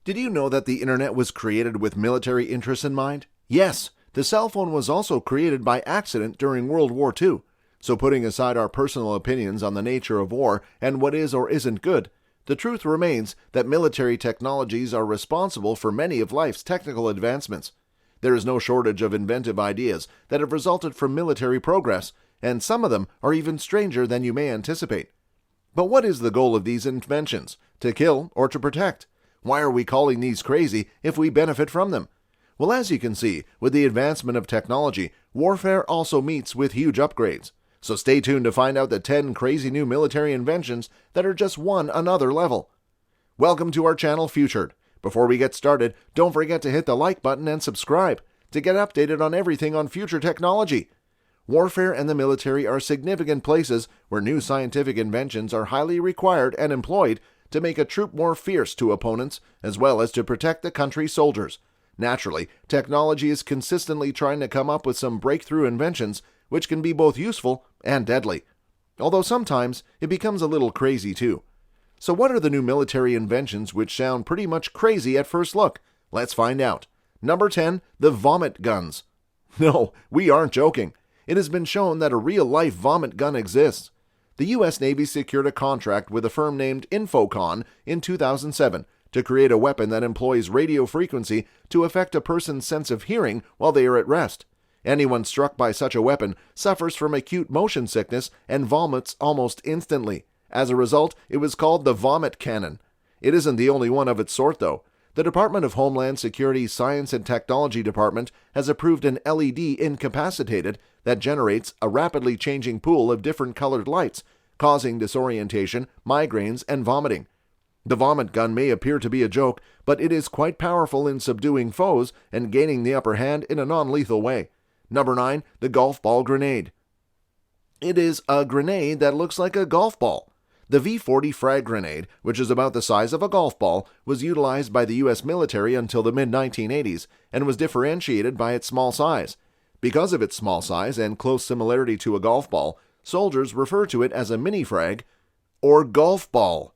Did you know that the internet was created with military interests in mind? Yes, the cell phone was also created by accident during World War II. So putting aside our personal opinions on the nature of war and what is or isn't good, the truth remains that military technologies are responsible for many of life's technical advancements. There is no shortage of inventive ideas that have resulted from military progress, and some of them are even stranger than you may anticipate. But what is the goal of these inventions? To kill or to protect? Why are we calling these crazy if we benefit from them? Well, as you can see, with the advancement of technology, warfare also meets with huge upgrades. So stay tuned to find out the 10 crazy new military inventions that are just one another level. Welcome to our channel, Futured. Before we get started, don't forget to hit the like button and subscribe to get updated on everything on future technology. Warfare and the military are significant places where new scientific inventions are highly required and employed to make a troop more fierce to opponents, as well as to protect the country's soldiers. Naturally, technology is consistently trying to come up with some breakthrough inventions which can be both useful and deadly. Although sometimes it becomes a little crazy too. So what are the new military inventions which sound pretty much crazy at first look? Let's find out. Number 10, the vomit guns. No, we aren't joking. It has been shown that a real-life vomit gun exists. The U.S. Navy secured a contract with a firm named Infocon in 2007 to create a weapon that employs radio frequency to affect a person's sense of hearing while they are at rest. Anyone struck by such a weapon suffers from acute motion sickness and vomits almost instantly. As a result, it was called the vomit cannon. It isn't the only one of its sort, though. The Department of Homeland Security's Science and Technology Department has approved an LED incapacitated that generates a rapidly changing pool of different colored lights, causing disorientation, migraines, and vomiting. The vomit gun may appear to be a joke, but it is quite powerful in subduing foes and gaining the upper hand in a non-lethal way. Number 9, the golf ball grenade. It is a grenade that looks like a golf ball. The V-40 frag grenade, which is about the size of a golf ball, was utilized by the U.S. military until the mid-1980s and was differentiated by its small size. Because of its small size and close similarity to a golf ball, soldiers refer to it as a mini-frag or golf ball.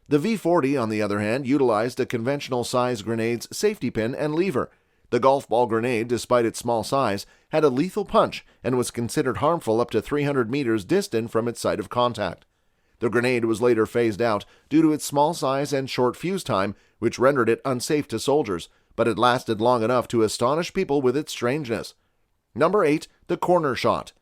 The V-40, on the other hand, utilized a conventional size grenade's safety pin and lever. The golf ball grenade, despite its small size, had a lethal punch and was considered harmful up to 300 meters distant from its site of contact. The grenade was later phased out due to its small size and short fuse time, which rendered it unsafe to soldiers, but it lasted long enough to astonish people with its strangeness. Number 8, the corner shot.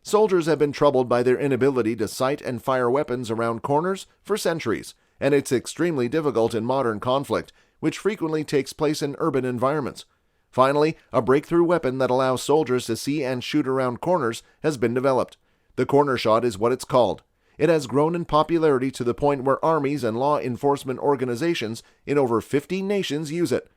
Soldiers have been troubled by their inability to sight and fire weapons around corners for centuries, and it's extremely difficult in modern conflict, which frequently takes place in urban environments. Finally, a breakthrough weapon that allows soldiers to see and shoot around corners has been developed. The corner shot is what it's called. It has grown in popularity to the point where armies and law enforcement organizations in over 50 nations use it.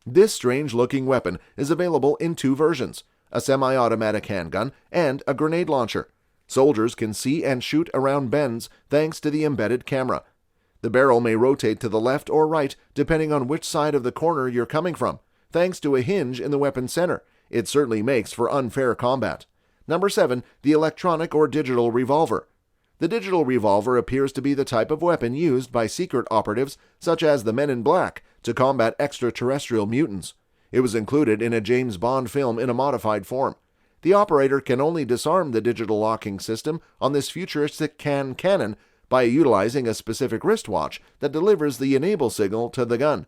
This strange-looking weapon is available in 2 versions, a semi-automatic handgun and a grenade launcher. Soldiers can see and shoot around bends thanks to the embedded camera. The barrel may rotate to the left or right depending on which side of the corner you're coming from. Thanks to a hinge in the weapon center, it certainly makes for unfair combat. Number 7, the electronic or digital revolver. The digital revolver appears to be the type of weapon used by secret operatives such as the Men in Black to combat extraterrestrial mutants. It was included in a James Bond film in a modified form. The operator can only disarm the digital locking system on this futuristic cannon by utilizing a specific wristwatch that delivers the enable signal to the gun.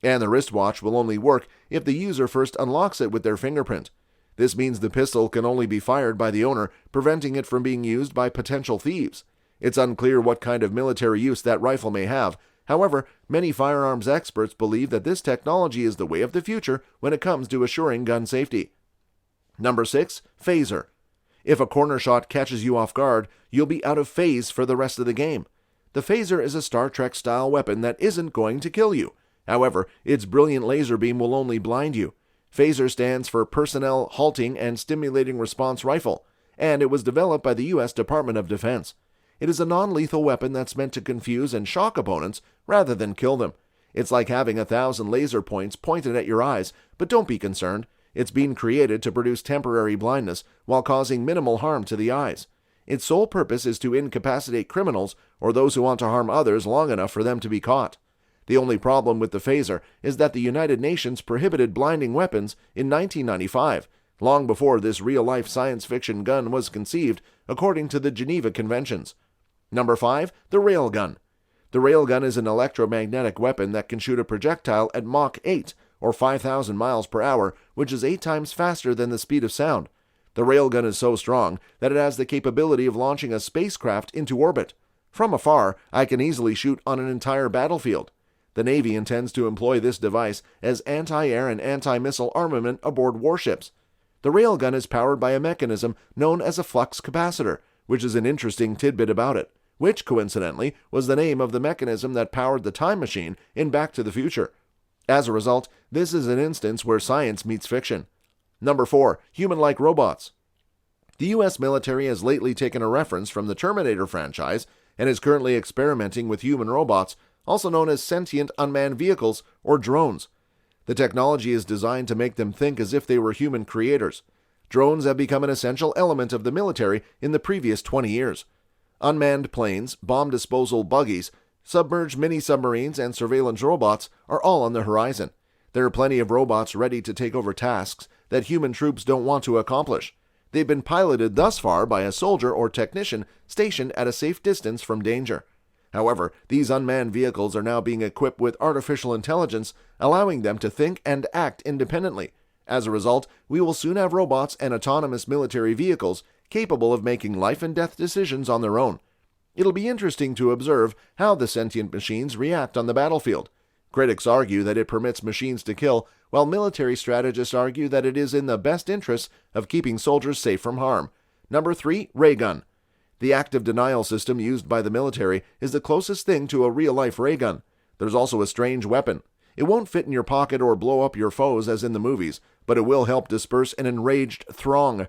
And the wristwatch will only work if the user first unlocks it with their fingerprint. This means the pistol can only be fired by the owner, preventing it from being used by potential thieves. It's unclear what kind of military use that rifle may have. However, many firearms experts believe that this technology is the way of the future when it comes to assuring gun safety. Number 6, phaser. If a corner shot catches you off guard, you'll be out of phase for the rest of the game. The phaser is a Star Trek-style weapon that isn't going to kill you. However, its brilliant laser beam will only blind you. Phaser stands for Personnel Halting and Stimulating Response Rifle, and it was developed by the U.S. Department of Defense. It is a non-lethal weapon that's meant to confuse and shock opponents rather than kill them. It's like having 1,000 laser points pointed at your eyes, but don't be concerned. It's been created to produce temporary blindness while causing minimal harm to the eyes. Its sole purpose is to incapacitate criminals or those who want to harm others long enough for them to be caught. The only problem with the phaser is that the United Nations prohibited blinding weapons in 1995, long before this real-life science fiction gun was conceived, according to the Geneva Conventions. Number 5. The Railgun. The Railgun is an electromagnetic weapon that can shoot a projectile at Mach 8, or 5,000 miles per hour, which is 8 times faster than the speed of sound. The Railgun is so strong that it has the capability of launching a spacecraft into orbit. From afar, I can easily shoot on an entire battlefield. The Navy intends to employ this device as anti-air and anti-missile armament aboard warships. The Railgun is powered by a mechanism known as a flux capacitor, which is an interesting tidbit about it, which, coincidentally, was the name of the mechanism that powered the time machine in Back to the Future. As a result, this is an instance where science meets fiction. Number 4. Humanlike Robots. The U.S. military has lately taken a reference from the Terminator franchise and is currently experimenting with human robots, also known as sentient unmanned vehicles or drones. The technology is designed to make them think as if they were human creators. Drones have become an essential element of the military in the previous 20 years. Unmanned planes, bomb disposal buggies, submerged mini-submarines, and surveillance robots are all on the horizon. There are plenty of robots ready to take over tasks that human troops don't want to accomplish. They've been piloted thus far by a soldier or technician stationed at a safe distance from danger. However, these unmanned vehicles are now being equipped with artificial intelligence, allowing them to think and act independently. As a result, we will soon have robots and autonomous military vehicles capable of making life and death decisions on their own. It'll be interesting to observe how the sentient machines react on the battlefield. Critics argue that it permits machines to kill, while military strategists argue that it is in the best interests of keeping soldiers safe from harm. Number 3. Raygun. The active denial system used by the military is the closest thing to a real-life raygun. There's also a strange weapon. It won't fit in your pocket or blow up your foes as in the movies, but it will help disperse an enraged throng.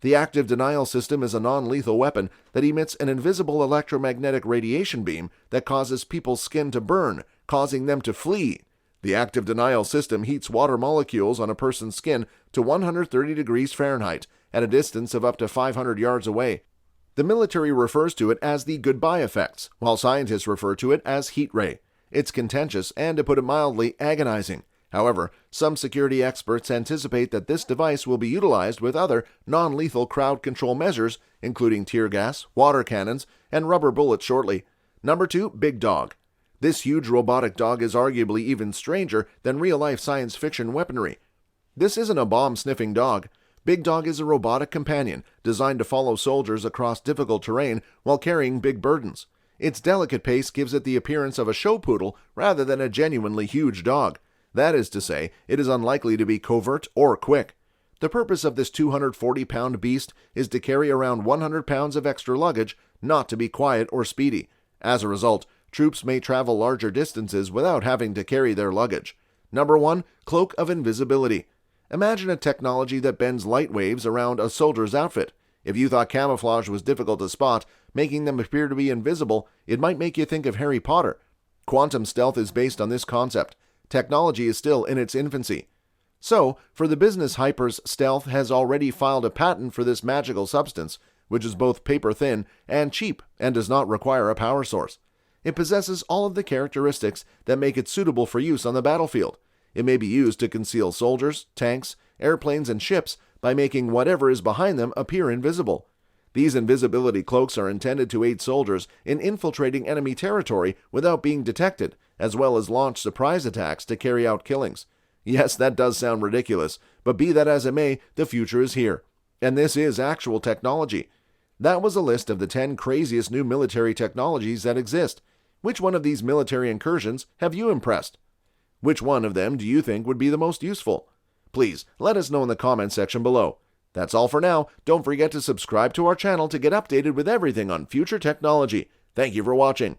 The active denial system is a non-lethal weapon that emits an invisible electromagnetic radiation beam that causes people's skin to burn, causing them to flee. The active denial system heats water molecules on a person's skin to 130 degrees Fahrenheit at a distance of up to 500 yards away. The military refers to it as the goodbye effects, while scientists refer to it as heat ray. It's contentious and, to put it mildly, agonizing. However, some security experts anticipate that this device will be utilized with other non-lethal crowd control measures, including tear gas, water cannons, and rubber bullets shortly. Number 2. Big Dog. This huge robotic dog is arguably even stranger than real-life science fiction weaponry. This isn't a bomb-sniffing dog. Big Dog is a robotic companion designed to follow soldiers across difficult terrain while carrying big burdens. Its delicate pace gives it the appearance of a show poodle rather than a genuinely huge dog. That is to say, it is unlikely to be covert or quick. The purpose of this 240-pound beast is to carry around 100 pounds of extra luggage, not to be quiet or speedy. As a result, troops may travel larger distances without having to carry their luggage. Number 1. Cloak of Invisibility. Imagine a technology that bends light waves around a soldier's outfit. If you thought camouflage was difficult to spot, making them appear to be invisible, it might make you think of Harry Potter. Quantum stealth is based on this concept. Technology is still in its infancy. So, for the business hypers, Stealth has already filed a patent for this magical substance, which is both paper-thin and cheap and does not require a power source. It possesses all of the characteristics that make it suitable for use on the battlefield. It may be used to conceal soldiers, tanks, airplanes, and ships by making whatever is behind them appear invisible. These invisibility cloaks are intended to aid soldiers in infiltrating enemy territory without being detected, as well as launch surprise attacks to carry out killings. Yes, that does sound ridiculous, but be that as it may, the future is here. And this is actual technology. That was a list of the 10 craziest new military technologies that exist. Which one of these military incursions have you impressed? Which one of them do you think would be the most useful? Please, let us know in the comments section below. That's all for now. Don't forget to subscribe to our channel to get updated with everything on future technology. Thank you for watching.